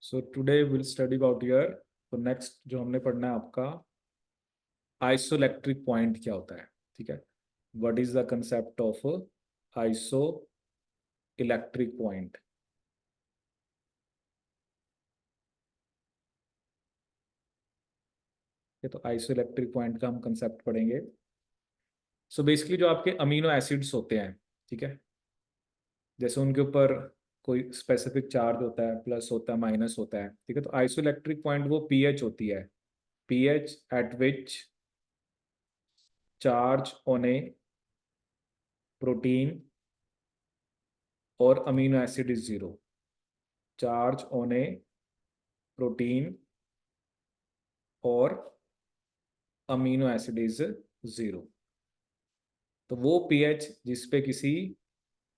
So today will study about your, तो next जो हमने पढ़ना है आपका आइसोइलेक्ट्रिक पॉइंट क्या होता है। ठीक है, what is the concept of iso electric point. तो आइसोइलेक्ट्रिक पॉइंट का हम कंसेप्ट पढ़ेंगे। सो बेसिकली जो आपके अमीनो एसिड्स होते हैं, ठीक है, जैसे उनके ऊपर कोई स्पेसिफिक चार्ज होता है, प्लस होता है, माइनस होता है। ठीक है, तो आइसोइलेक्ट्रिक पॉइंट वो पीएच होती है, pH at which charge on a protein और amino acid is zero. Charge on a protein और अमीनो एसिड इज जीरो। तो वो पीएच जिस पे किसी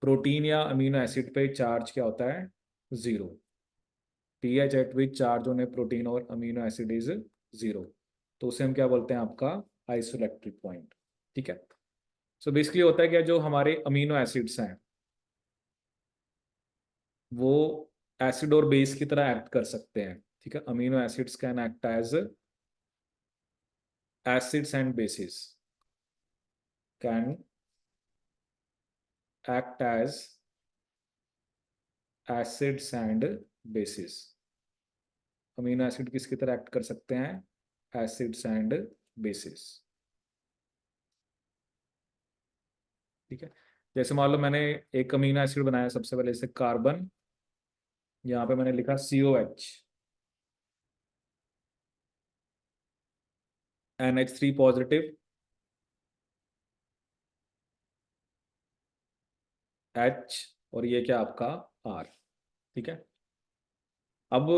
प्रोटीन या अमीनो एसिड पे चार्ज क्या होता है, zero. PH at which charge on a protein और अमीनो एसिड इज जीरो, तो उसे हम क्या बोलते हैं, आपका आइसोइलेक्ट्रिक पॉइंट। ठीक है, सो बेसिकली होता है क्या, जो हमारे अमीनो एसिड्स हैं वो एसिड और बेस की तरह एक्ट कर सकते हैं। ठीक है, amino acids can act as acids and bases, can act as acids and bases। Amino acid किसकी तरह एक्ट कर सकते हैं, एसिड्स एंड बेसिस। ठीक है, जैसे मान लो मैंने एक अमीनो एसिड बनाया सबसे पहले, जैसे कार्बन, यहाँ पे मैंने लिखा COH, NH3 पॉजिटिव, H, और ये क्या आपका R। ठीक है, अब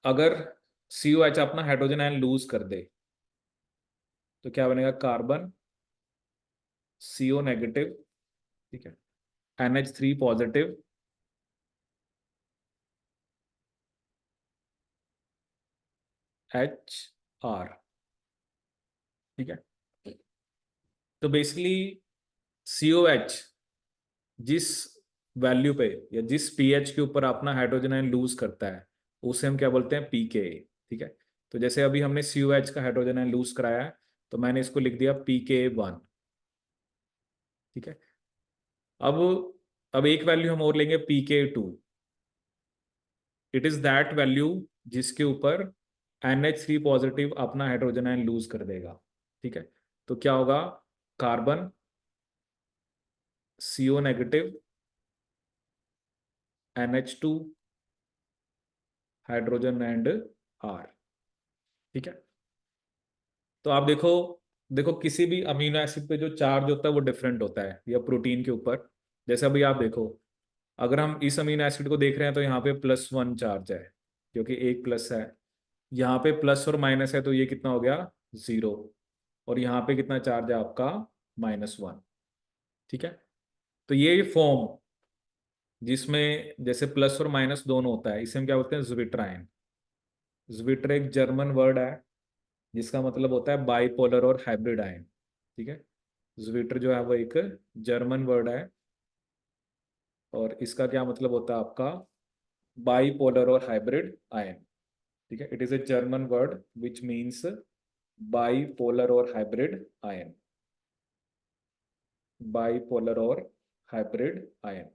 अगर COH अपना हाइड्रोजन आयन लूज कर दे तो क्या बनेगा, कार्बन CO नेगेटिव, ठीक है, NH3 पॉजिटिव, HR। ठीक है, तो बेसिकली COH जिस वैल्यू पे या जिस पीएच के ऊपर अपना हाइड्रोजन आयन लूज करता है उसे हम क्या बोलते हैं, पीके। ठीक है, तो जैसे अभी हमने COH का हाइड्रोजन आयन लूज कराया है तो मैंने इसको लिख दिया PK1। ठीक है, अब अब एक वैल्यू हम और लेंगे PK2। It is that value जिसके ऊपर NH3 पॉजिटिव अपना हाइड्रोजन आयन लूज कर देगा। ठीक है, तो क्या होगा, carbon CO negative, NH2, hydrogen and R। ठीक है, तो आप देखो देखो किसी भी अमीनो एसिड पे जो चार्ज होता है वो डिफरेंट होता है, या प्रोटीन के ऊपर। जैसे अभी आप देखो, अगर हम इस अमीनो एसिड को देख रहे हैं तो यहाँ पे +1 चार्ज है क्योंकि एक प्लस है, यहाँ पे प्लस और माइनस है तो ये कितना हो गया, जीरो, और यहाँ पे कितना चार्ज है आपका, -1। ठीक है, तो ये फॉर्म जिसमें जैसे प्लस और माइनस दोनों होता है इसे हम क्या बोलते हैं, ज्विटर आयन। ज्विटर एक जर्मन वर्ड है जिसका मतलब होता है बाइपोलर और हाइब्रिड आयन। ठीक है, ज्विटर जो है वो एक जर्मन वर्ड है और इसका क्या मतलब होता है आपका, बाइपोलर और हाइब्रिड आयन। ठीक है, it is a German word which means bipolar और हाइब्रिड आयन, बाइपोलर और हाइब्रिड आयन।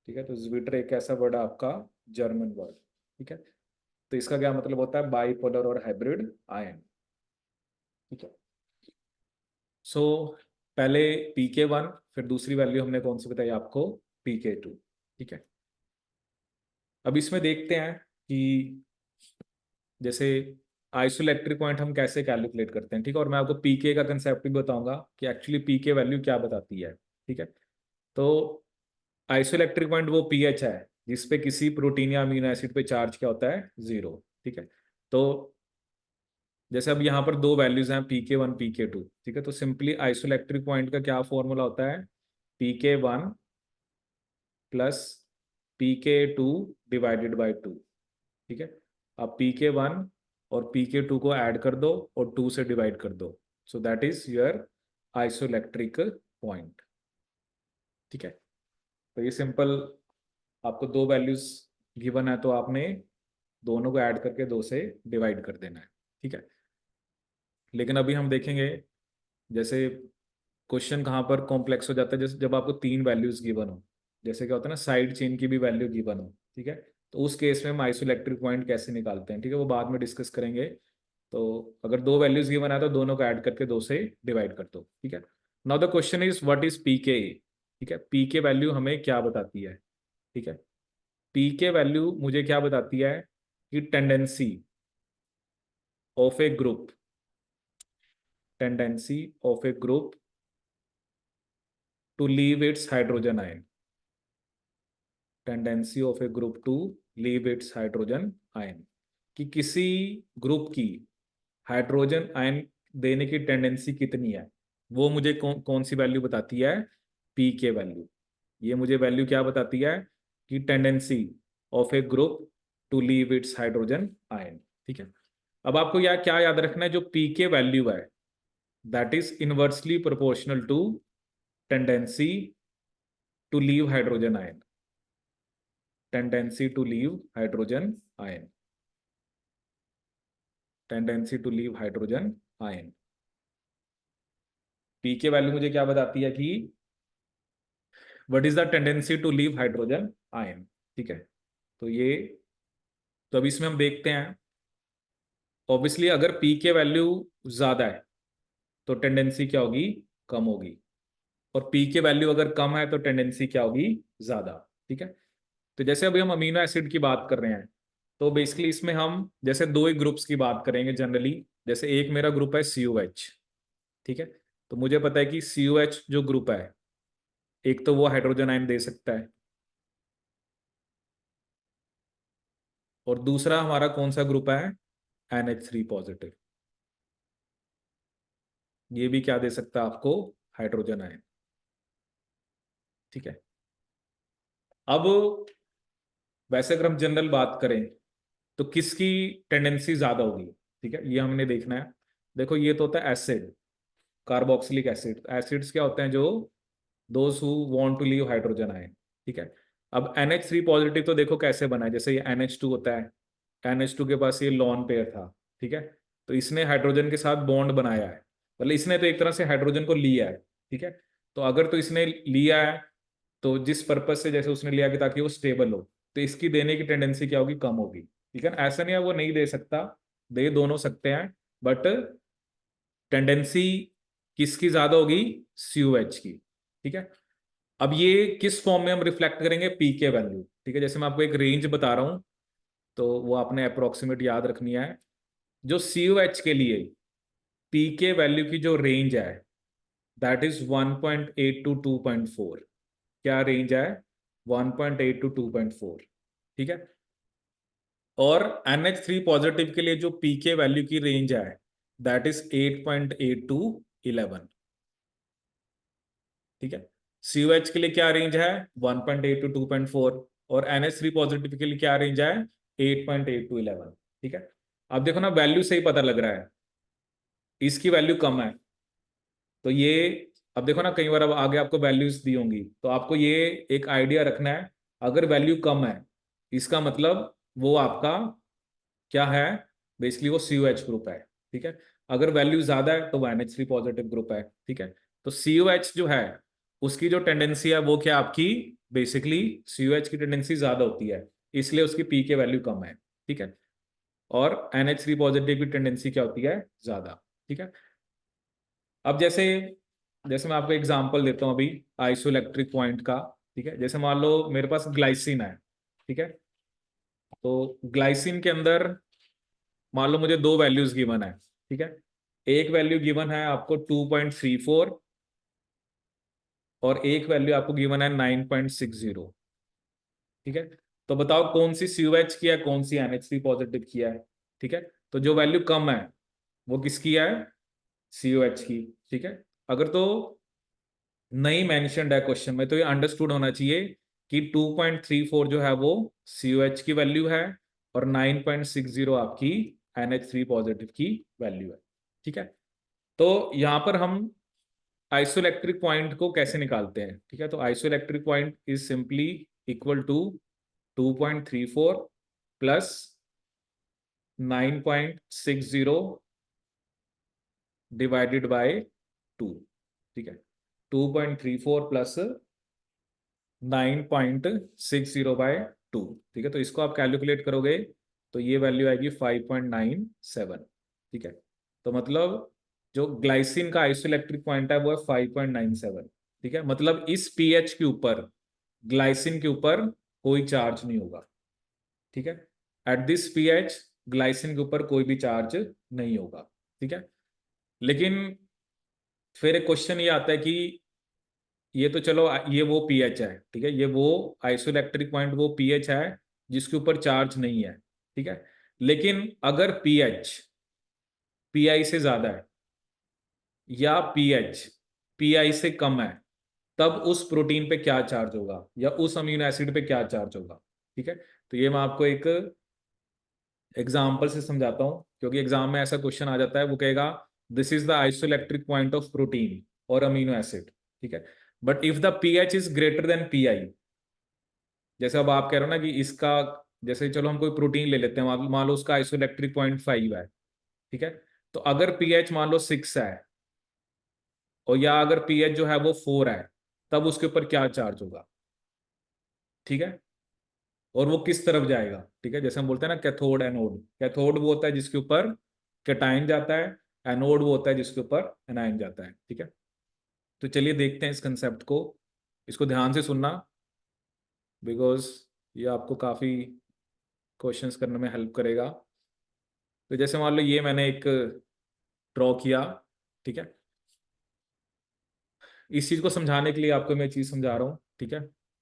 ठीक है, तो ज्विटर एक ऐसा वर्ड है आपका, जर्मन वर्ड। ठीक है, तो इसका क्या मतलब होता है, बाइपोलर और हाइब्रिड आयन। ठीक है, सो पहले PK1, फिर दूसरी वैल्यू हमने कौन सी बताई आपको, PK2। ठीक है, अब इसमें देखते हैं कि जैसे आइसोइलेक्ट्रिक पॉइंट हम कैसे कैलकुलेट करते हैं। ठीक है, और मैं आपको पीके का कंसेप्ट भी बताऊंगा कि एक्चुअली पीके वैल्यू क्या बताती है। ठीक है, तो आइसोइलेक्ट्रिक पॉइंट वो पीएच है जिसपे किसी प्रोटीन या अमीनो एसिड पे चार्ज क्या होता है, जीरो। ठीक है, तो जैसे अब यहाँ पर दो वैल्यूज हैं, PK1 PK2। ठीक है, तो सिंपली आइसोइलेक्ट्रिक पॉइंट का क्या फॉर्मूला होता है, PK1 plus PK2 divided by 2। ठीक है, अब PK1 और PK2 को ऐड कर दो और 2 से डिवाइड कर दो, सो that is your isoelectric point. ठीक है, तो ये सिंपल आपको दो वैल्यूज गिवन है तो आपने दोनों को ऐड करके 2 से डिवाइड कर देना है, ठीक है। लेकिन अभी हम देखेंगे जैसे क्वेश्चन कहाँ पर कॉम्प्लेक्स हो जाता है, जैसे जब आपको 3 वैल्यूज गिवन हो, जैसे क्या होता है ना, साइड चेन की भी वैल्यू गिवन हो, ठीक है। तो उस केस में हम आइसोइलेक्ट्रिक पॉइंट कैसे निकालते हैं, ठीक है, वो बाद में डिस्कस करेंगे। तो अगर 2 वैल्यूज गिवन है तो दोनों को ऐड करके 2 से डिवाइड कर दो, ठीक है। Now the question is what is P के, ठीक है। पी के वैल्यू हमें क्या बताती है, ठीक है। पी के वैल्यू मुझे क्या बताती है कि tendency of a group, tendency of a group to leave its hydrogen ion, tendency of a group to leave its hydrogen ion, कि किसी ग्रुप की हाइड्रोजन आयन देने की टेंडेंसी कितनी है, वो मुझे कौन सी वैल्यू बताती है, पी के वैल्यू। ये मुझे वैल्यू क्या बताती है कि tendency of a group to leave its hydrogen ion, ठीक है। अब आपको यार क्या याद रखना है, जो पी के वैल्यू है that is inversely proportional to tendency to leave hydrogen ion, tendency to leave hydrogen ion, tendency to leave hydrogen ion. P K value मुझे क्या बताती है कि what is the tendency to leave hydrogen ion, ठीक है। तो ये, तो अब इसमें हम देखते हैं, ऑब्वियसली अगर पी के वैल्यू ज्यादा है तो टेंडेंसी क्या होगी, कम होगी। और पी के वैल्यू अगर कम है तो टेंडेंसी क्या होगी, ज्यादा, ठीक है। तो जैसे अभी हम अमीनो एसिड की बात कर रहे हैं, तो बेसिकली इसमें हम जैसे 2 ही ग्रुप्स की बात करेंगे जनरली। जैसे एक मेरा ग्रुप है COH, ठीक है। तो मुझे पता है कि COH जो ग्रुप है, एक तो वो हाइड्रोजन आयन दे सकता है, और दूसरा हमारा कौन सा ग्रुप है, NH3 पॉजिटिव, ये भी क्या दे सकता है आपको, हाइड्रोजन आयन, ठीक है। अब वैसे अगर हम जनरल बात करें तो किसकी टेंडेंसी ज्यादा होगी, ठीक है, ये हमने देखना है। देखो ये तो होता है एसिड, कार्बोक्सिलिक एसिड। एसिड्स क्या होते हैं, जो those who want to leave hydrogen ion, ठीक है। अब NH3 पॉजिटिव तो देखो कैसे बना है, जैसे ये NH2 होता है, NH2 के पास ये लॉन पेयर था, ठीक है। तो इसने हाइड्रोजन के साथ बॉन्ड बनाया है, मतलब इसने तो एक तरह से हाइड्रोजन को लिया है, ठीक है। तो अगर तो इसने लिया है, तो जिस पर्पज से जैसे उसने लिया कि ताकि वो स्टेबल हो, तो इसकी देने की टेंडेंसी क्या होगी, कम होगी, ठीक है। ऐसा नहीं है वो नहीं दे सकता, दे दोनों सकते हैं, बट टेंडेंसी किसकी ज्यादा होगी, COH की, ठीक है। अब ये किस फॉर्म में हम रिफ्लेक्ट करेंगे, पी के वैल्यू, ठीक है। जैसे मैं आपको एक रेंज बता रहा हूं, तो वो आपने अप्रोक्सीमेट याद रखनी है। जो COH के लिए पी के वैल्यू की जो रेंज है दैट इज 1.8 टू 2.4, क्या रेंज है, 1.8 टू 2.4, ठीक है। और NH3 पॉजिटिव के लिए जो पीके वैल्यू की रेंज है दैट इज 8.8 टू 11, ठीक है। COH के लिए क्या रेंज है, 1.8 टू 2.4, और NH3 पॉजिटिव के लिए क्या रेंज है, 8.8 टू 11, ठीक है। अब देखो ना, वैल्यू से ही पता लग रहा है इसकी वैल्यू कम है, तो ये, अब देखो ना, कई बार अब आगे आपको वैल्यूज दी होंगी, तो आपको ये एक आइडिया रखना है, अगर वैल्यू कम है इसका मतलब वो आपका क्या है, बेसिकली वो COH ग्रुप है, ठीक है। अगर वैल्यू ज्यादा है तो वो NH3 पॉजिटिव ग्रुप है, ठीक है। तो COH जो है उसकी जो टेंडेंसी है वो क्या आपकी, बेसिकली COH की टेंडेंसी ज्यादा होती है, इसलिए उसकी पी के वैल्यू कम है, ठीक है। और NH3 पॉजिटिव की टेंडेंसी क्या होती है, ज्यादा, ठीक है। अब जैसे जैसे मैं आपको एग्जांपल देता हूं अभी आइसोइलेक्ट्रिक पॉइंट का, ठीक है। जैसे मान लो मेरे पास ग्लाइसिन है, ठीक है। तो ग्लाइसिन के अंदर मान लो मुझे 2 वैल्यूज गिवन है, ठीक है। एक वैल्यू गिवन है आपको 2.34, और एक वैल्यू आपको गिवन है 9.60, ठीक है। तो बताओ कौन सी COH की है, कौन सी NH3 पॉजिटिव की है, ठीक है। तो जो वैल्यू कम है वो किसकी है, COH की, ठीक है। अगर तो नहीं मेंशन्ड है क्वेश्चन में तो ये अंडरस्टूड होना चाहिए कि 2.34 जो है वो COH की वैल्यू है, और 9.60 आपकी NH3 पॉजिटिव की वैल्यू है, ठीक है। तो यहां पर हम आइसोइलेक्ट्रिक पॉइंट को कैसे निकालते हैं, ठीक है। तो isoelectric point is simply equal to 2.34 plus 9.60 divided by 2, ठीक है। 2.34 प्लस 9.60/2, ठीक है। तो इसको आप कैलकुलेट करोगे तो ये वैल्यू आएगी 5.97, ठीक है। तो मतलब जो ग्लाइसिन का आइसोइलेक्ट्रिक पॉइंट है वो है 5.97, ठीक है। मतलब इस पीएच के ऊपर, ग्लाइसिन के ऊपर कोई चार्ज नहीं होगा, ठीक है। एट दिस पीएच ग्लाइसिन के ऊपर कोई भी चार्ज नहीं होगा, ठीक है। लेकिन फिर एक क्वेश्चन ये आता है कि ये तो चलो ये वो पीएच है, ठीक है, ये वो आइसोइलेक्ट्रिक पॉइंट वो पीएच है जिसके ऊपर चार्ज नहीं है, ठीक है। लेकिन अगर पीएच पीआई से ज्यादा है या पीएच पीआई से कम है, तब उस प्रोटीन पे क्या चार्ज होगा या उस अमीनो एसिड पे क्या चार्ज होगा, ठीक है। तो ये मैं आपको एक एग्जाम्पल से समझाता हूं, क्योंकि एग्जाम में ऐसा क्वेश्चन आ जाता है, वो कहेगा this is the isoelectric point of protein और अमीनो एसिड, ठीक है। But if the pH is greater than pi, जैसे अब आप कह रहे हो ना कि इसका, जैसे चलो हम कोई प्रोटीन ले लेते हैं, मान लो उसका आइसोइलेक्ट्रिक पॉइंट 5 है, ठीक है। तो अगर पीएच मान लो 6 है, और या अगर पीएच जो है वो 4 है, तब उसके ऊपर क्या चार्ज होगा, ठीक है। और वो किस तरफ जाएगा, ठीक है। जैसे हम बोलते हैं ना कैथोड एनोड, कैथोड वो होता है जिसके ऊपर कैटायन जाता है, एनोड वो होता है जिसके ऊपर एनायन जाता है, ठीक है। तो चलिए देखते हैं इस कंसेप्ट को, इसको ध्यान से सुनना, बिकॉज ये आपको काफी क्वेश्चंस करने में हेल्प करेगा। तो जैसे मान लो ये मैंने एक ड्रॉ किया, ठीक है। इस चीज को समझाने के लिए आपको मैं चीज समझा रहा हूँ, ठीक है,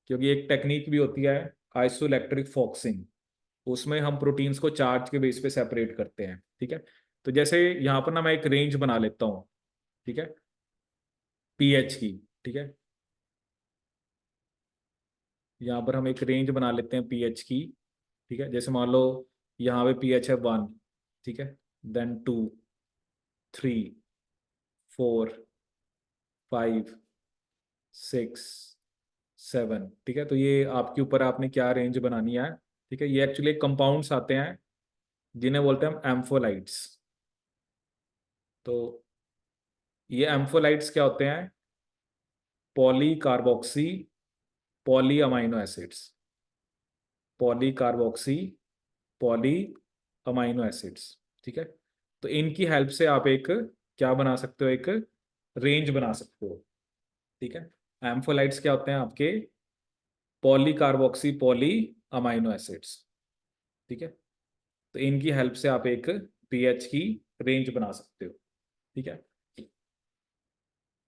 क्योंकि एक टेक्निक भी होती है आइसोइलेक्ट्रिक फॉक्सिंग, उसमें हम प्रोटीन्स को चार्ज के बेस पे सेपरेट करते हैं, ठीक है। तो जैसे यहाँ पर ना मैं एक रेंज बना लेता हूँ, ठीक है, पीएच की, ठीक है। यहाँ पर हम एक रेंज बना लेते हैं पीएच की, ठीक है। जैसे मान लो यहाँ पे पीएच है 1, ठीक है, देन 2, 3, 4, 5, 6, 7, ठीक है। तो ये आपके ऊपर आपने क्या रेंज बनानी है, ठीक है। ये एक्चुअली कंपाउंड्स आते हैं जिन्हें बोलते हैं हम एम्फोलाइट्स। तो ये एम्फोलाइट्स क्या होते हैं, poly carboxy poly amino acids, poly carboxy poly amino acids, ठीक है। तो इनकी हेल्प से आप एक क्या बना सकते हो, एक रेंज बना सकते हो, ठीक है। एम्फोलाइट्स क्या होते हैं आपके poly carboxy poly amino acids, ठीक है। तो इनकी हेल्प से आप एक पीएच की रेंज बना सकते हो, ठीक है।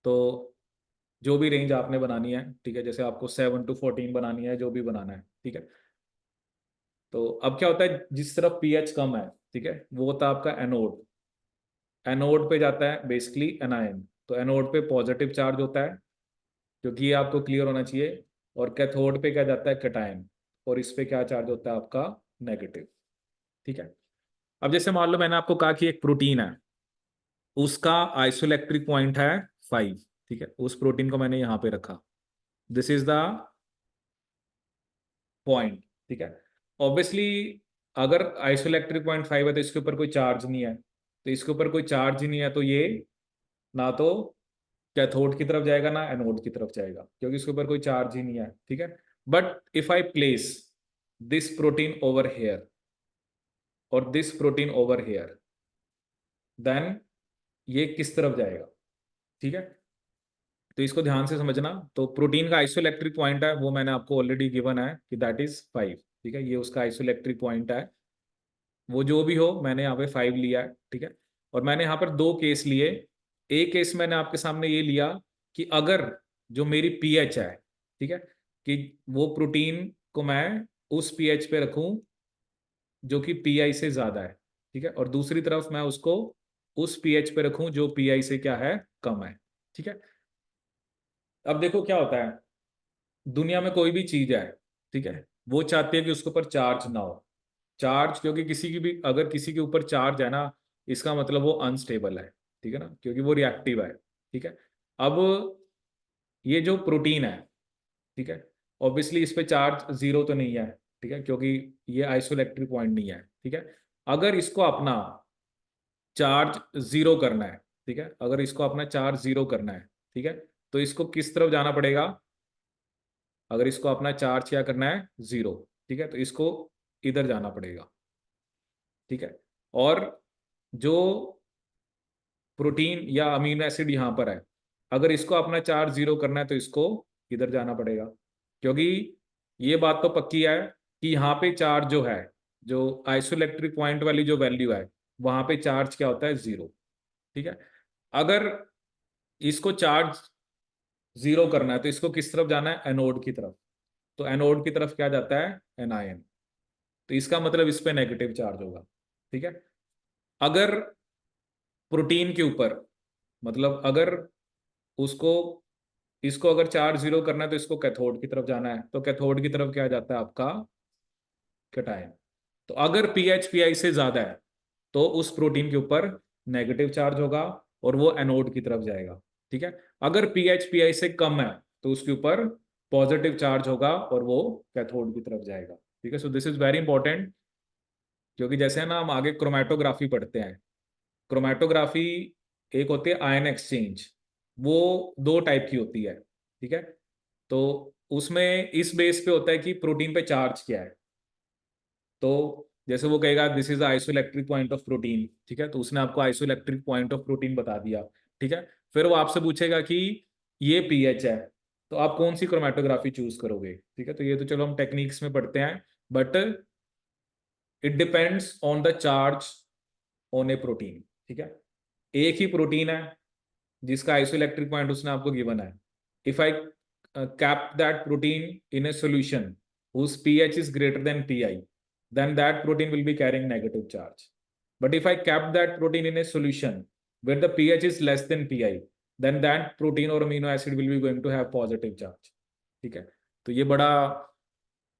तो जो भी रेंज आपने बनानी है, ठीक है, जैसे आपको 7 to 14 बनानी है, जो भी बनाना है, ठीक है। तो अब क्या होता है, जिस तरफ पीएच कम है, ठीक है, वो होता है आपका एनोड। एनोड पे जाता है बेसिकली एनायन, तो एनोड पे पॉजिटिव चार्ज होता है, क्योंकि ये आपको क्लियर होना चाहिए। और कैथोड पे क्या जाता है, कैटायन, और इस पे क्या चार्ज होता है आपका, नेगेटिव, ठीक है। अब जैसे मान लो मैंने आपको कहा कि एक प्रोटीन है, उसका आइसोइलेक्ट्रिक पॉइंट है 5, ठीक है। उस प्रोटीन को मैंने यहां पे रखा, दिस इज द पॉइंट, ठीक है। ऑब्वियसली अगर आइसोइलेक्ट्रिक पॉइंट 5 है तो इसके ऊपर कोई चार्ज नहीं है, तो इसके ऊपर कोई चार्ज ही नहीं है, तो ये ना तो कैथोड की तरफ जाएगा ना एनोड की तरफ जाएगा, क्योंकि इसके ऊपर कोई चार्ज ही नहीं है, ठीक है। But if I place this protein over here और this protein over here, then ये किस तरफ जाएगा, ठीक है। तो इसको ध्यान से समझना। तो प्रोटीन का आइसोइलेक्ट्रिक पॉइंट है वो मैंने आपको ऑलरेडी गिवन है कि दैट इज 5, ठीक है। ये उसका आइसोइलेक्ट्रिक पॉइंट है, वो जो भी हो, मैंने यहाँ पे 5 लिया है, ठीक है। और मैंने यहाँ पर दो केस लिए। एक केस मैंने आपके सामने ये लिया कि अगर जो मेरी पीएच है, ठीक है, कि वो प्रोटीन को मैं उस पीएच पे रखूं जो कि पीआई से ज्यादा है, ठीक है, और दूसरी तरफ मैं उसको उस पीएच पे रखूं जो पीआई से क्या है, कम है, ठीक है। अब देखो क्या होता है, दुनिया में कोई भी चीज है, ठीक है, वो चाहती है कि उसके ऊपर चार्ज ना हो। चार्ज, क्योंकि किसी की भी अगर किसी के ऊपर चार्ज है ना, इसका मतलब वो अनस्टेबल है, ठीक है ना, क्योंकि वो रिएक्टिव है, ठीक है। अब ये जो प्रोटीन है, ठीक है, ऑब्वियसली इस पे चार्ज जीरो तो नहीं है, ठीक है, क्योंकि ये आइसोइलेक्ट्रिक पॉइंट नहीं है। ठीक है, अगर इसको अपना चार्ज जीरो करना है, ठीक है, अगर इसको अपना चार्ज जीरो करना है, ठीक है, तो इसको किस तरफ जाना पड़ेगा? अगर इसको अपना चार्ज क्या करना है? जीरो। ठीक है, तो इसको इधर जाना पड़ेगा। ठीक है, और जो प्रोटीन या अमीनो एसिड यहाँ पर है, अगर इसको अपना चार्ज जीरो करना है तो इसको इधर जाना पड़ेगा, क्योंकि ये बात तो पक्की है कि यहाँ पे चार्ज जो है, जो आइसोइलेक्ट्रिक पॉइंट वाली जो वैल्यू है, वहां पे चार्ज क्या होता है? जीरो। ठीक है, अगर इसको चार्ज जीरो करना है तो इसको किस तरफ जाना है? एनोड की तरफ। तो एनोड की तरफ क्या जाता है? एनायन। तो इसका मतलब इस पे नेगेटिव चार्ज होगा। ठीक है, अगर प्रोटीन के ऊपर, मतलब अगर उसको, इसको अगर चार्ज जीरो करना है तो इसको कैथोड की तरफ जाना है, तो कैथोड की तरफ क्या जाता है? आपका कैटायन। तो अगर पीएच पीआई से ज्यादा है तो उस प्रोटीन के ऊपर नेगेटिव चार्ज होगा और वो एनोड की तरफ जाएगा। ठीक है, अगर पीएच पीआई से कम है तो उसके ऊपर पॉजिटिव चार्ज होगा और वो कैथोड की तरफ जाएगा। ठीक है, so this is very important, क्योंकि जैसे है ना, हम आगे क्रोमेटोग्राफी पढ़ते हैं। क्रोमेटोग्राफी एक होती है आयन एक्सचेंज, वो दो टाइप की होती है। ठीक है, तो उसमें इस बेस पे होता है कि प्रोटीन पे चार्ज क्या है। तो जैसे वो कहेगा this is isoelectric point of protein, ठीक है, तो उसने आपको आइसोइलेक्ट्रिक पॉइंट ऑफ प्रोटीन बता दिया। ठीक है, फिर वो आपसे पूछेगा कि ये पीएच है, तो आप कौन सी क्रोमेटोग्राफी चूज करोगे? ठीक है, तो ये तो चलो हम टेक्निक्स में पढ़ते हैं, but it depends on the charge on a protein. ठीक है, एक ही प्रोटीन है जिसका आइसोइलेक्ट्रिक पॉइंट उसने आपको गिवन है। If I cap that protein in A solution whose pH is greater than pi, then that protein will be carrying negative charge. But if I kept that protein in a solution where the pH is less than pi, then that protein or amino acid will be going to have positive charge. ठीक है, तो ये बड़ा,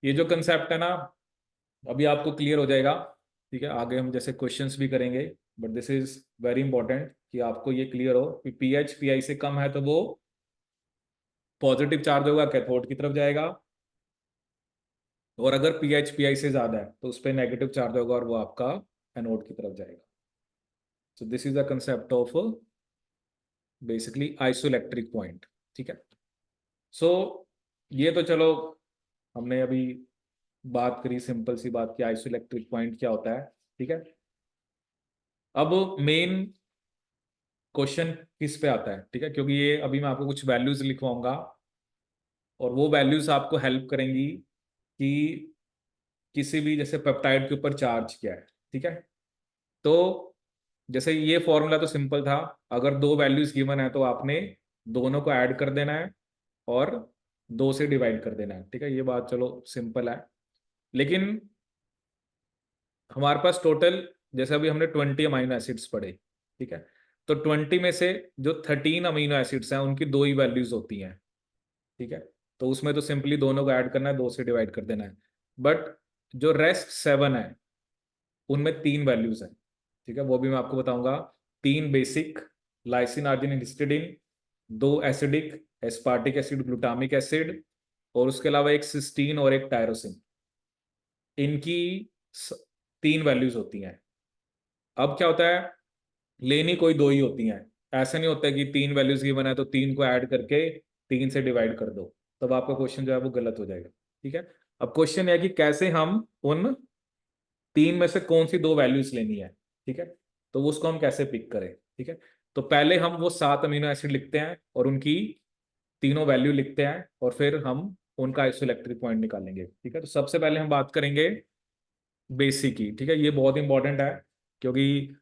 ये जो concept है ना, अभी आपको क्लियर हो जाएगा। ठीक है, आगे हम जैसे क्वेश्चंस भी करेंगे, but this is very important कि आपको ये क्लियर हो कि पीएच पीआई से कम है तो वो पॉजिटिव चार्ज होगा, कैथोड की तरफ जाएगा, और अगर पीएच पीआई से ज्यादा है तो उस पर नेगेटिव चार्ज होगा और वो आपका एनोड की तरफ जाएगा। So this is the concept of basically isoelectric point. ठीक है, सो ये तो चलो हमने अभी बात करी, सिंपल सी बात, कि आइसोइलेक्ट्रिक पॉइंट क्या होता है। ठीक है, अब मेन क्वेश्चन किस पे आता है? ठीक है, क्योंकि ये अभी मैं आपको कुछ वैल्यूज लिखवाऊंगा और वो वैल्यूज आपको हेल्प करेंगी कि किसी भी जैसे पेप्टाइड के ऊपर चार्ज क्या है। ठीक है, तो जैसे ये फॉर्मूला तो सिंपल था, अगर दो वैल्यूज गिवन है तो आपने दोनों को ऐड कर देना है और दो से डिवाइड कर देना है। ठीक है, ये बात चलो सिंपल है, लेकिन हमारे पास टोटल, जैसे अभी हमने 20 अमीनो एसिड्स पढ़े। ठीक है, तो 20 में से जो 13 अमीनो एसिड्स हैं उनकी दो ही वैल्यूज होती हैं। ठीक है, तो उसमें तो सिंपली दोनों को ऐड करना है, दो से डिवाइड कर देना है। बट जो रेस्ट 7 है उनमें तीन वैल्यूज हैं। ठीक है, वो भी मैं आपको बताऊंगा। तीन बेसिक, लाइसिन आर्जिनिन हिस्टिडीन, दो acidic, aspartic acid glutamic acid, और उसके अलावा एक सिस्टीन और एक टायरोसिन। इनकी तीन वैल्यूज होती हैं। अब क्या होता है, लेनी कोई दो ही होती हैं। ऐसा नहीं होता है कि तीन वैल्यूज गिवन है तो तीन को ऐड करके तीन से डिवाइड कर दो, तब आपका क्वेश्चन जो है वो गलत हो जाएगा। ठीक है, अब क्वेश्चन है कि कैसे हम उन तीन में से कौन सी दो वैल्यूज लेनी है। ठीक है, तो वो उसको हम कैसे पिक करें। ठीक है, तो पहले हम वो 7 अमीनो एसिड लिखते हैं और उनकी तीनों वैल्यू लिखते हैं और फिर हम उनका आइसोइलेक्ट्रिक पॉइंट निकालेंगे। ठीक है, तो सबसे पहले हम बात करेंगे बेसिक की। ठीक है, ये बहुत इंपॉर्टेंट है, क्योंकि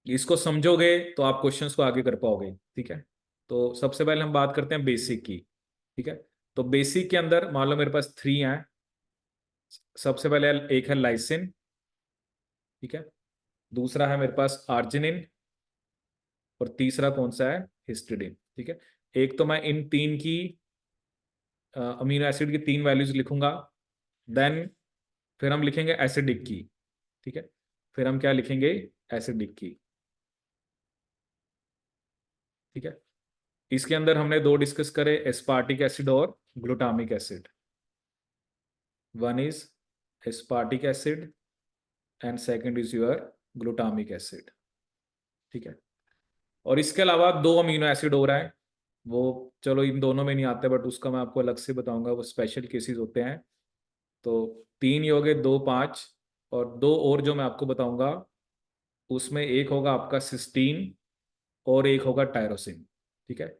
इसको समझोगे तो आप क्वेश्चंस को आगे कर पाओगे। ठीक है, तो सबसे पहले हम बात करते हैं बेसिक की। ठीक है, तो बेसिक के अंदर मान लो मेरे पास 3 हैं। सबसे पहले एक है लाइसिन। ठीक है, दूसरा है मेरे पास आर्जिनिन, और तीसरा कौन सा है? हिस्टिडीन। ठीक है, एक तो मैं इन तीन की अमीनो एसिड की तीन वैल्यूज लिखूंगा, देन फिर हम लिखेंगे एसिडिक की। ठीक है, फिर हम क्या लिखेंगे? एसिडिक की। ठीक है, इसके अंदर हमने दो डिस्कस करे, एस्पार्टिक एसिड और glutamic acid. One is aspartic acid and second is your glutamic acid, ठीक है। और इसके अलावा 2 अमीनो एसिड हो रहा है, वो चलो इन दोनों में नहीं आते, बट उसका मैं आपको अलग से बताऊंगा, वो स्पेशल केसेस होते हैं। तो 3 ये हो गए, 2 5, और 2 और जो मैं आपको बताऊंगा उसमें एक होगा आपका सिस्टीन और एक होगा टायरोसिन, ठीक है।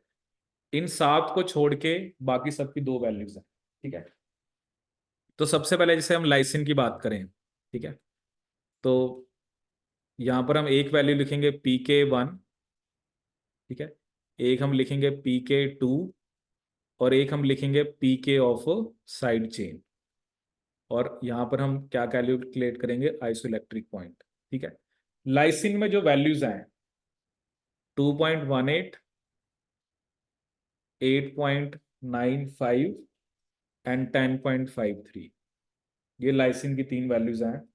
इन 7 को छोड़ के बाकी सबकी 2 वैल्यूज हैं, ठीक है। तो सबसे पहले जैसे हम लाइसिन की बात करें, ठीक है, तो यहाँ पर हम एक वैल्यू लिखेंगे PK1, ठीक है, एक हम लिखेंगे PK2 और एक हम लिखेंगे PK ऑफ साइड चेन, और यहाँ पर हम क्या कैलकुलेट करेंगे, आइसोइलेक्ट्रिक पॉइंट, ठीक है। लाइसिन में जो वैल्यूज हैं 2.18, 8.95 एंड 10.53, ये लाइसिन की 3 वैल्यूज हैं।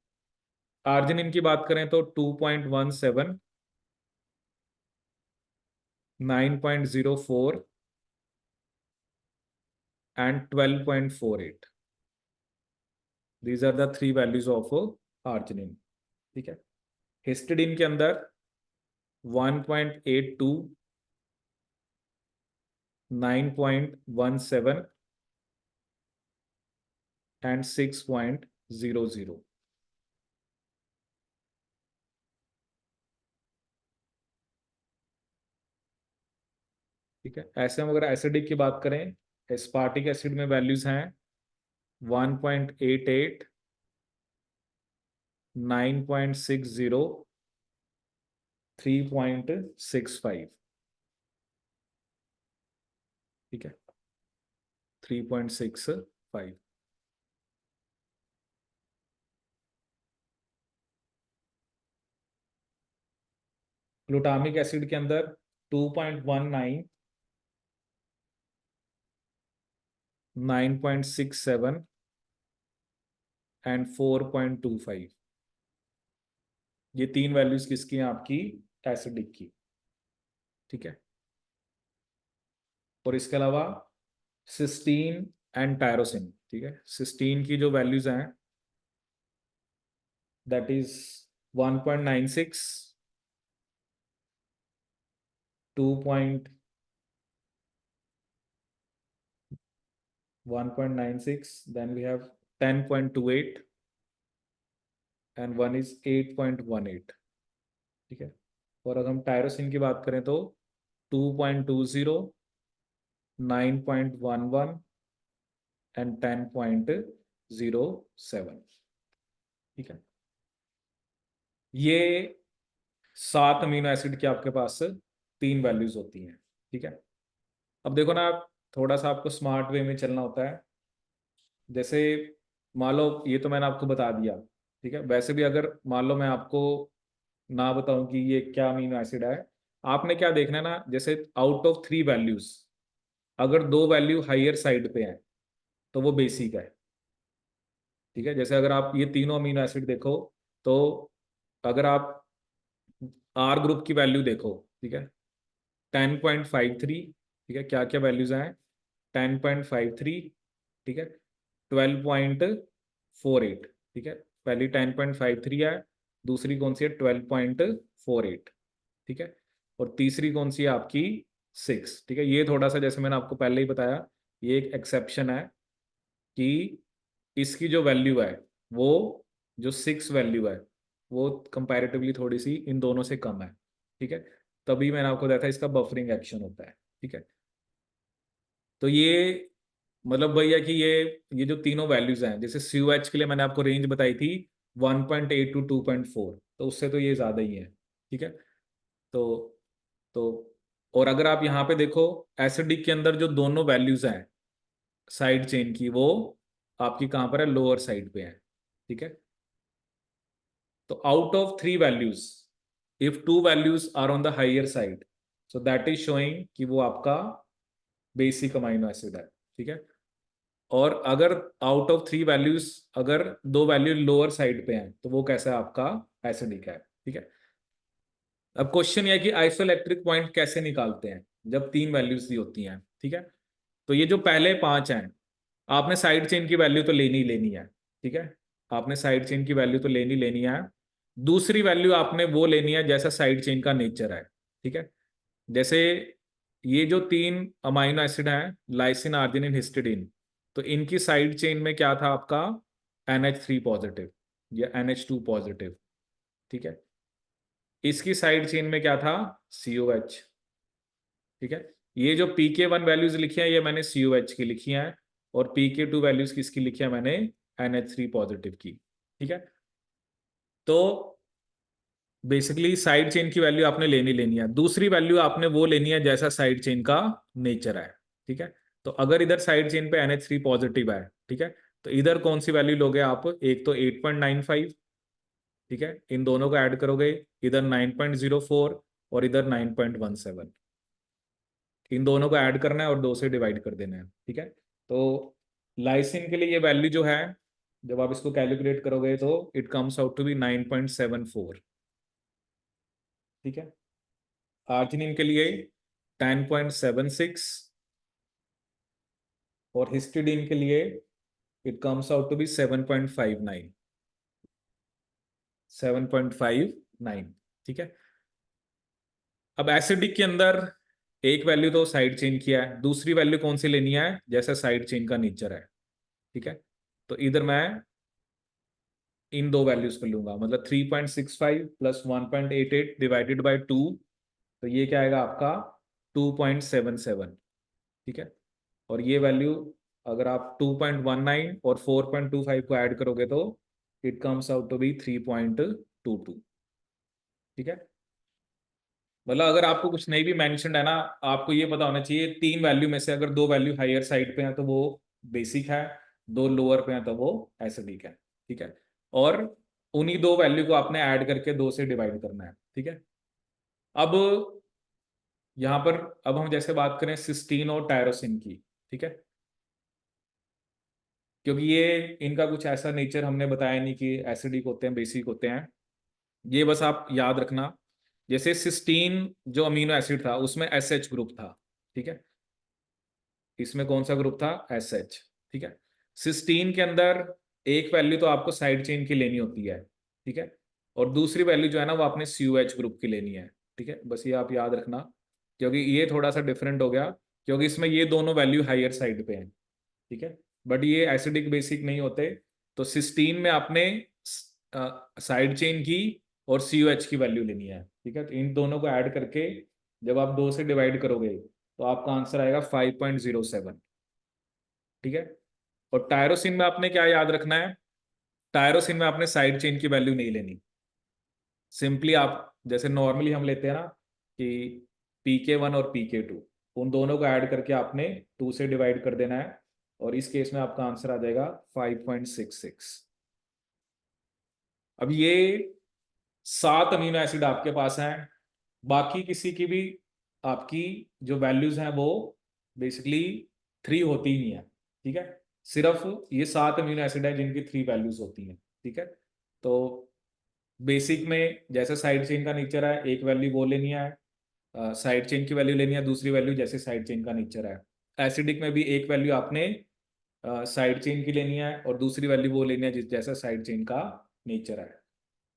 आर्जिनिन की बात करें तो 2.17, 9.04 and 12.48, these are the 3 values of arginine, ठीक है। हिस्टिडीन के अंदर 1.82, 9.17 एंड 6.00, ठीक है। ऐसे हम अगर एसिडिक की बात करें, एस्पार्टिक एसिड में वैल्यूज हैं 1.88, 9.60, 3.65, ठीक है, 3.65। ग्लूटामिक एसिड के अंदर 2.19, 9.67 एंड 4.25, ये 3 वैल्यूज किसकी हैं, आपकी एसिडिक की, ठीक है। और इसके अलावा सिस्टीन एंड टायरोसिन, ठीक है। सिस्टीन की जो वैल्यूज हैं that is 1.96, 1.96, then we have 10.28 and one is 8.18, ठीक है। और अगर हम टायरोसिन की बात करें तो 2.20, 9.11 एंड 10.07, ठीक है। ये 7 अमीनो एसिड की आपके पास 3 वैल्यूज होती हैं, ठीक है। अब देखो ना, थोड़ा सा आपको स्मार्ट वे में चलना होता है। जैसे मान लो ये तो मैंने आपको बता दिया, ठीक है। वैसे भी अगर मान लो मैं आपको ना बताऊं कि ये क्या अमीनो एसिड है, आपने क्या देखना है ना, जैसे आउट ऑफ 3 वैल्यूज अगर 2 वैल्यू हायर साइड पे हैं तो वो बेसिक है, ठीक है। जैसे अगर आप ये तीनों अमीनो एसिड देखो, तो अगर आप आर ग्रुप की वैल्यू देखो, ठीक है, 10.53, ठीक है, क्या क्या वैल्यूज हैं, 10.53, ठीक है, 12.48, ठीक है। पहली 10.53 है, दूसरी कौन सी है 12.48, ठीक है, और तीसरी कौन सी है आपकी 6, ठीक है। ये थोड़ा सा जैसे मैंने आपको पहले ही बताया, ये एक एक्सेप्शन है कि इसकी जो वैल्यू है वो, जो 6 वैल्यू है वो कंपैरेटिवली थोड़ी सी इन दोनों से कम है, ठीक है। तभी मैंने आपको बताया था इसका बफरिंग एक्शन होता है, ठीक है। तो ये मतलब भैया कि ये जो तीनों वैल्यूज हैं, जैसे COH के लिए मैंने आपको रेंज बताई थी 1.8 टू 2.4, तो उससे तो ये ज्यादा ही है, ठीक है। तो तो और अगर आप यहाँ पे देखो, एसिडिक के अंदर जो दोनों वैल्यूज हैं साइड चेन की, वो आपकी कहाँ पर है, लोअर साइड पे है, ठीक है। तो out of 3 values if 2 values are on the higher side, so that is showing कि वो आपका बेसिक अमाइनो एसिड है, ठीक है। और अगर आउट ऑफ 3 वैल्यूज अगर 2 वैल्यू लोअर साइड पे हैं तो वो कैसा है, आपका एसिडिक है, ठीक है। अब क्वेश्चन ये है कि आइसोइलेक्ट्रिक पॉइंट कैसे निकालते हैं जब 3 वैल्यूज दी होती हैं, ठीक है। तो ये जो पहले 5 हैं, आपने साइड चेन की वैल्यू तो लेनी ही लेनी है, ठीक है। आपने साइड चेन की वैल्यू तो लेनी लेनी है, दूसरी वैल्यू आपने वो लेनी है जैसा साइड चेन का नेचर है। ठीक है, जैसे ये जो 3 अमाइनो एसिड हैं, लाइसिन, आर्जिनिन, हिस्टिडीन, तो इनकी साइड चेन में क्या था आपका NH3 पॉजिटिव या NH2 पॉजिटिव। ठीक है, इसकी साइड चेन में क्या था COH। ठीक है, ये जो PK1 वैल्यूज लिखी हैं ये मैंने COH की लिखी हैं, और PK2 वैल्यूज किसकी लिखी है मैंने NH3 पॉजिटिव की। ठीक है, तो बेसिकली साइड चेन की वैल्यू आपने लेनी लेनी है, दूसरी वैल्यू आपने वो लेनी है जैसा साइड चेन का नेचर है। ठीक है, तो अगर इधर साइड चेन पे NH3 पॉजिटिव है, ठीक है, तो इधर कौन सी वैल्यू लोगे आप, एक तो 8.95, ठीक है, इन दोनों को ऐड करोगे, इधर 9.04 और इधर 9.17, इन दोनों को ऐड करना है और 2 से डिवाइड कर देना है। ठीक है, तो लाइसिन के लिए ये वैल्यू जो है, जब आप इसको कैलकुलेट करोगे तो it comes out to be 9.74। ठीक है, आर्जिनिन के लिए 10.76 और हिस्टिडीन के लिए it comes out to be 7.59, 7.59। ठीक है, अब एसिडिक के अंदर एक वैल्यू तो साइड चेन की है, दूसरी वैल्यू कौन सी लेनी है जैसा साइड चेन का नेचर है। ठीक है, तो इधर मैं इन दो वैल्यूज को लूंगा, मतलब 3.65 प्लस 1.88 डिवाइडेड बाई 2, तो ये क्या आएगा आपका 2.77। ठीक है, और ये वैल्यू अगर आप 2.19 और 4.25 को ऐड करोगे तो it comes out to be 3.22। ठीक है, मतलब अगर आपको कुछ नहीं भी मेंशन्ड है ना, आपको ये पता होना चाहिए 3 वैल्यू में से अगर 2 वैल्यू हायर साइड पे है तो वो बेसिक है, 2 लोअर पे है तो वो एसिडिक है। ठीक है, और उन्हीं 2 वैल्यू को आपने ऐड करके 2 से डिवाइड करना है। ठीक है, अब यहाँ पर अब हम जैसे बात करें सिस्टीन और टायरोसिन की। ठीक है, क्योंकि ये इनका कुछ ऐसा नेचर हमने बताया नहीं कि एसिडिक होते हैं बेसिक होते हैं, ये बस आप याद रखना। जैसे सिस्टीन जो अमीनो एसिड था उसमें SH ग्रुप था। ठीक है, इसमें कौन सा ग्रुप था SH। ठीक है, सिस्टीन के अंदर एक वैल्यू तो आपको साइड चेन की लेनी होती है। ठीक है, और दूसरी वैल्यू जो है ना वो आपने COH ग्रुप की लेनी है। ठीक है, बस ये आप याद रखना, क्योंकि ये थोड़ा सा डिफरेंट हो गया, क्योंकि इसमें ये दोनों वैल्यू हायर साइड पे हैं। ठीक है, बट ये एसिडिक बेसिक नहीं होते, तो सिस्टीन में आपने साइड चेन की और COH की वैल्यू लेनी है। ठीक है, तो इन दोनों को ऐड करके जब आप 2 से डिवाइड करोगे तो आपका आंसर आएगा 5.07। ठीक है, और टायरोसिन में आपने क्या याद रखना है, टायरोसिन में आपने साइड चेन की वैल्यू नहीं लेनी, सिंपली आप जैसे नॉर्मली हम लेते हैं ना कि PK1 और PK2, उन दोनों को ऐड करके आपने 2 से डिवाइड कर देना है, और इस केस में आपका आंसर आ जाएगा 5.66। अब ये 7 अमीनो एसिड आपके पास हैं, बाकी किसी की भी आपकी जो वैल्यूज हैं वो बेसिकली 3 होती ही नहीं है। ठीक है, सिर्फ ये 7 अमीनो एसिड है जिनकी 3 वैल्यूज होती हैं। ठीक है, तो बेसिक में जैसे साइड चेन का नेचर है एक वैल्यू वो लेनी है, साइड चेन की वैल्यू लेनी है, दूसरी वैल्यू जैसे साइड चेन का नेचर है। एसिडिक में भी एक वैल्यू आपने साइड चेन की लेनी है और दूसरी वैल्यू वो लेनी है जिस जैसा साइड चेन का नेचर है।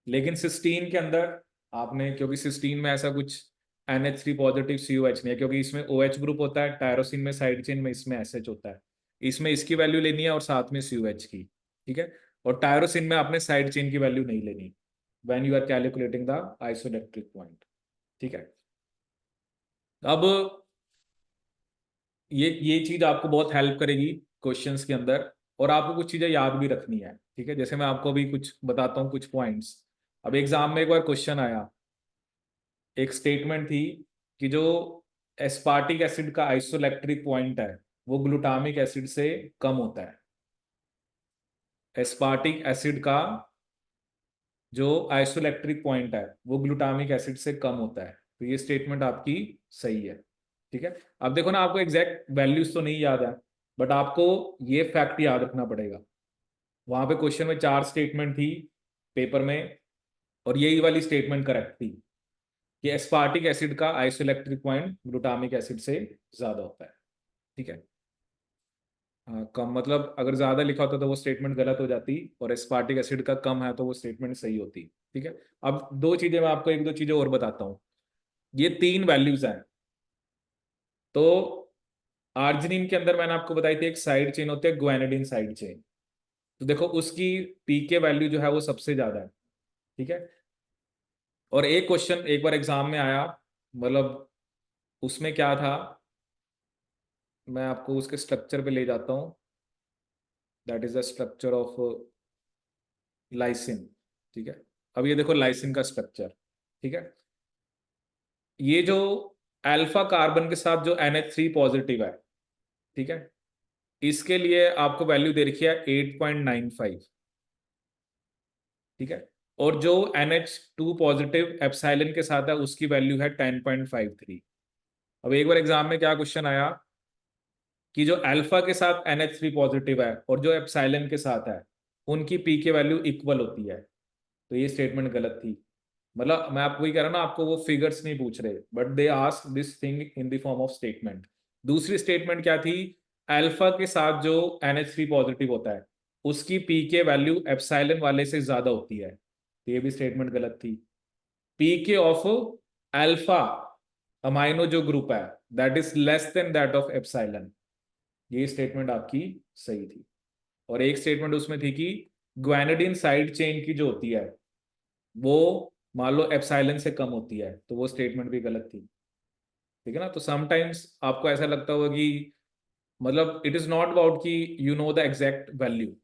लेकिन सिस्टीन के अंदर आपने, क्योंकि सिस्टीन में ऐसा कुछ NH3 पॉजिटिव COH नहीं है, क्योंकि इसमें OH ग्रुप होता है, टायरोसिन में साइड चेन में इसमें SH होता है, इसमें इसकी वैल्यू लेनी है और साथ में COH की। ठीक है, और टायरोसिन में आपने साइड चेन की वैल्यू नहीं लेनी when you are calculating the isoelectric point. ठीक है, अब ये चीज आपको बहुत हेल्प करेगी क्वेश्चंस के अंदर, और आपको कुछ चीजें याद भी रखनी है। ठीक है, जैसे मैं आपको अभी कुछ बताता हूँ कुछ पॉइंट्स। अब एग्जाम में एक बार क्वेश्चन आया, एक स्टेटमेंट थी कि जो एस्पार्टिक एसिड का आइसोइलेक्ट्रिक पॉइंट है वो ग्लूटामिक एसिड से कम होता है। एस्पार्टिक एसिड का जो आइसोइलेक्ट्रिक पॉइंट है वो ग्लूटामिक एसिड से कम होता है, तो ये स्टेटमेंट आपकी सही है। ठीक है, अब देखो ना, आपको एग्जैक्ट वैल्यूज तो नहीं याद है, बट आपको ये फैक्ट याद रखना पड़ेगा। वहां पे क्वेश्चन में 4 स्टेटमेंट थी पेपर में, और यही वाली स्टेटमेंट करेक्ट थी कि एस्पार्टिक एसिड का आइसोइलेक्ट्रिक पॉइंट ग्लूटामिक एसिड से ज्यादा होता है। ठीक है, हाँ, कम मतलब अगर ज्यादा लिखा होता तो वो स्टेटमेंट गलत हो जाती, और एस्पार्टिक एसिड का कम है तो वो स्टेटमेंट सही होती। ठीक है। अब दो चीजें मैं आपको एक दो चीजें और बताता हूँ। ये तीन वैल्यूज हैं। तो आर्जिनिन के अंदर मैंने आपको बताई थी एक साइड चेन होती है, ग्वानिडीन साइड चेन। तो देखो उसकी पीके वैल्यू जो है वो सबसे ज्यादा है। ठीक है। और एक क्वेश्चन एक बार एग्जाम में आया, मतलब उसमें क्या था, मैं आपको उसके स्ट्रक्चर पे ले जाता हूँ। That is the structure of lysine. ठीक है। अब ये देखो लाइसिन का स्ट्रक्चर। ठीक है। ये जो अल्फा कार्बन के साथ जो NH3 पॉजिटिव है, ठीक है, इसके लिए आपको वैल्यू दे रखी है 8.95। ठीक है। और जो NH2 पॉजिटिव एप्सिलॉन के साथ है उसकी वैल्यू है 10.53। अब एक बार एग्जाम में क्या क्वेश्चन आया कि जो अल्फा के साथ NH3 पॉजिटिव है और जो एप्सिलॉन के साथ है उनकी पी के वैल्यू इक्वल होती है। तो ये स्टेटमेंट गलत थी। मतलब मैं आपको ये कह रहा ना, आपको वो फिगर्स नहीं पूछ रहे, but they ask this thing in the form of statement. दूसरी स्टेटमेंट क्या थी, अल्फा के साथ जो NH3 पॉजिटिव होता है उसकी पी के वैल्यू एप्सिलॉन वाले से ज्यादा होती है। तो ये भी स्टेटमेंट गलत थी। पी के ऑफ अल्फा अमाइनो जो ग्रुप है that is less than that of epsilon. ये स्टेटमेंट आपकी सही थी। और एक स्टेटमेंट उसमें थी कि ग्वानिडीन साइड चेन की जो होती है वो मान लो एप्सिलॉन से कम होती है, तो वो स्टेटमेंट भी गलत थी। ठीक है ना। तो समटाइम्स आपको ऐसा लगता होगा कि मतलब इट इज नॉट अबाउट कि you know the exact value.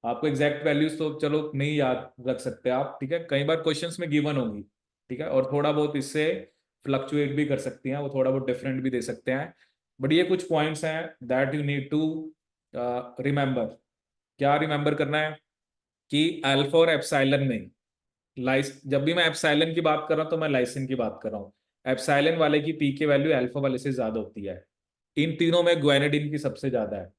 आपको एग्जैक्ट वैल्यूज तो चलो नहीं याद रख सकते आप, ठीक है, कई बार क्वेश्चंस में गिवन होगी। ठीक है। और थोड़ा बहुत इससे फ्लक्चुएट भी कर सकती हैं, वो थोड़ा बहुत डिफरेंट भी दे सकते हैं। बट ये कुछ पॉइंट्स हैं that you need to remember. क्या रिमेंबर करना है कि अल्फा और एप्सिलॉन में लाइस, जब भी मैं एप्सिलॉन की बात कर रहा हूं तो मैं लाइसिन की बात कर रहा हूँ। एप्सिलॉन वाले की पी के वैल्यू अल्फा वाले से ज्यादा होती है। इन तीनों में ग्वानिडीन की सबसे ज्यादा है।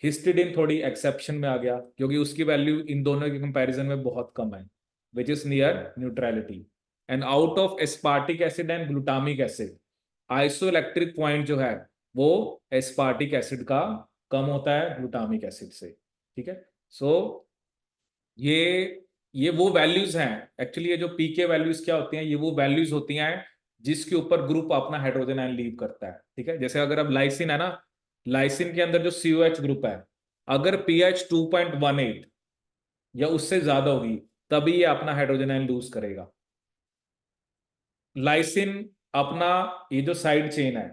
हिस्टिडीन थोड़ी एक्सेप्शन में आ गया क्योंकि उसकी वैल्यू इन दोनों के कंपैरिजन में बहुत कम है, which is near neutrality. And out of aspartic acid and glutamic acid, isoelectric point जो है वो एस्पार्टिक एसिड का कम होता है ग्लूटामिक एसिड से। ठीक है। सो ये ये वो वैल्यूज हैं। एक्चुअली ये जो पीके वैल्यूज क्या होती हैं, ये वो वैल्यूज होती हैं जिसके ऊपर ग्रुप अपना हाइड्रोजन आयन लीव करता है। ठीक है। जैसे अगर अब लाइसिन है ना, लाइसिन के अंदर जो COH ग्रुप है, अगर पीएच 2.18 या उससे ज्यादा होगी तभी ये अपना हाइड्रोजन आयन लूज करेगा। लाइसिन अपना ये जो साइड चेन है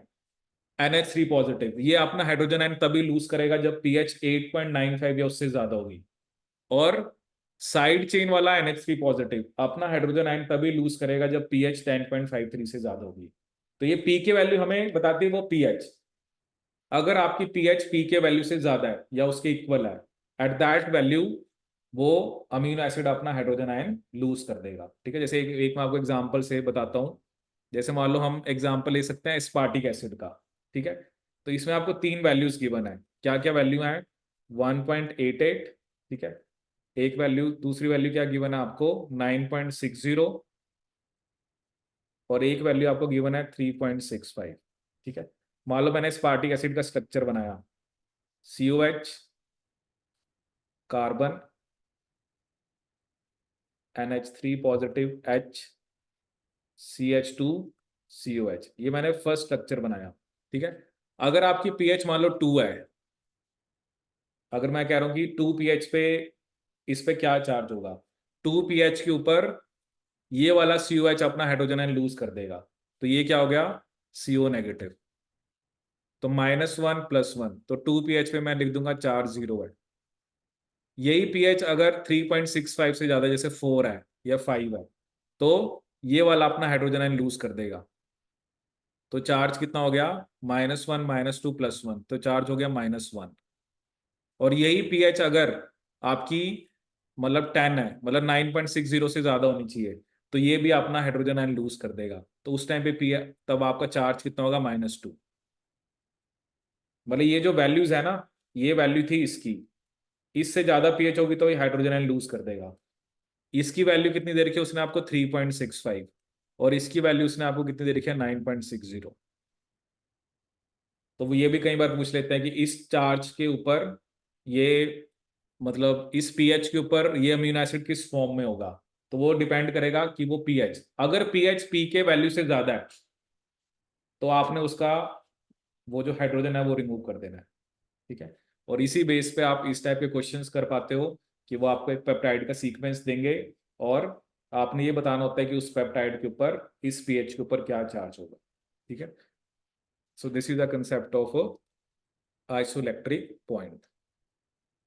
NH3 पॉजिटिव, ये अपना हाइड्रोजन आयन तभी लूज करेगा जब पीएच 8.95 या उससे ज्यादा होगी। और साइड चेन वाला NH3 पॉजिटिव अपना हाइड्रोजन आयन तभी लूज करेगा जब पीएच 10.53 से ज्यादा होगी। तो ये पी के वैल्यू हमें बताती है वो पीएच। अगर आपकी पीएच पी के वैल्यू से ज्यादा है या उसके इक्वल है, एट दैट वैल्यू वो अमीनो एसिड अपना हाइड्रोजन आयन लूज कर देगा। ठीक है। जैसे एक मैं आपको एग्जांपल से बताता हूँ। जैसे मान लो हम एग्जांपल ले सकते हैं एस्पार्टिक एसिड का। ठीक है। तो इसमें आपको तीन वैल्यूज गिवन है। क्या क्या वैल्यू है? 1.88। ठीक है। एक वैल्यू, दूसरी वैल्यू क्या गिवन है आपको? 9.60। और एक वैल्यू आपको गिवन है 3.65। ठीक है। मान लो मैंने स्पार्टिक एसिड का स्ट्रक्चर बनाया, COH carbon, NH3 positive H, CH2 COH, ये मैंने फर्स्ट स्ट्रक्चर बनाया। ठीक है। अगर आपकी पीएच मान लो 2 है, अगर मैं कह रहा हूं कि 2 pH पे इस पे क्या चार्ज होगा, 2 pH के ऊपर ये वाला COH अपना हाइड्रोजन आयन लूज कर देगा। तो ये क्या हो गया? CO negative. तो -1 +1, तो 2 pH पे मैं लिख दूंगा चार्ज 0 है। यही पीएच अगर 3.65 से ज्यादा, जैसे 4 है या 5 है, तो ये वाला अपना हाइड्रोजन आयन लूज कर देगा। तो चार्ज कितना हो गया? -1 -2 +1, तो चार्ज हो गया -1। और यही पीएच अगर आपकी मतलब 10 है, मतलब 9.60 से ज्यादा होनी चाहिए, तो ये भी अपना हाइड्रोजन आयन लूज कर देगा। तो उस टाइम पे पी, तब आपका चार्ज कितना होगा? -2। मतलब ये जो वैल्यूज है ना, ये वैल्यू थी इसकी, इससे ज्यादा पीएच होगी तो ये हाइड्रोजन आयन लूज कर देगा। इसकी वैल्यू कितनी दे रखी है उसने आपको? 3.65। और इसकी वैल्यू उसने आपको कितनी दे रखी है? 9.60। तो वो ये भी कई बार पूछ लेते हैं कि इस चार्ज के ऊपर ये मतलब इस पीएच के ऊपर ये अमीनो एसिड किस फॉर्म में होगा। तो वो डिपेंड करेगा कि वो पीएच, अगर पीएच पी के वैल्यू से ज्यादा है तो आपने उसका वो जो हाइड्रोजन है वो रिमूव कर देना है। ठीक है, और इसी बेस पे आप इस टाइप के क्वेश्चंस कर पाते हो कि वो आपको एक पेप्टाइड का सीक्वेंस देंगे और आपने ये बताना होता है कि उस पेप्टाइड के ऊपर इस पीएच के ऊपर क्या चार्ज होगा। ठीक है, so this is the concept of isoelectric point.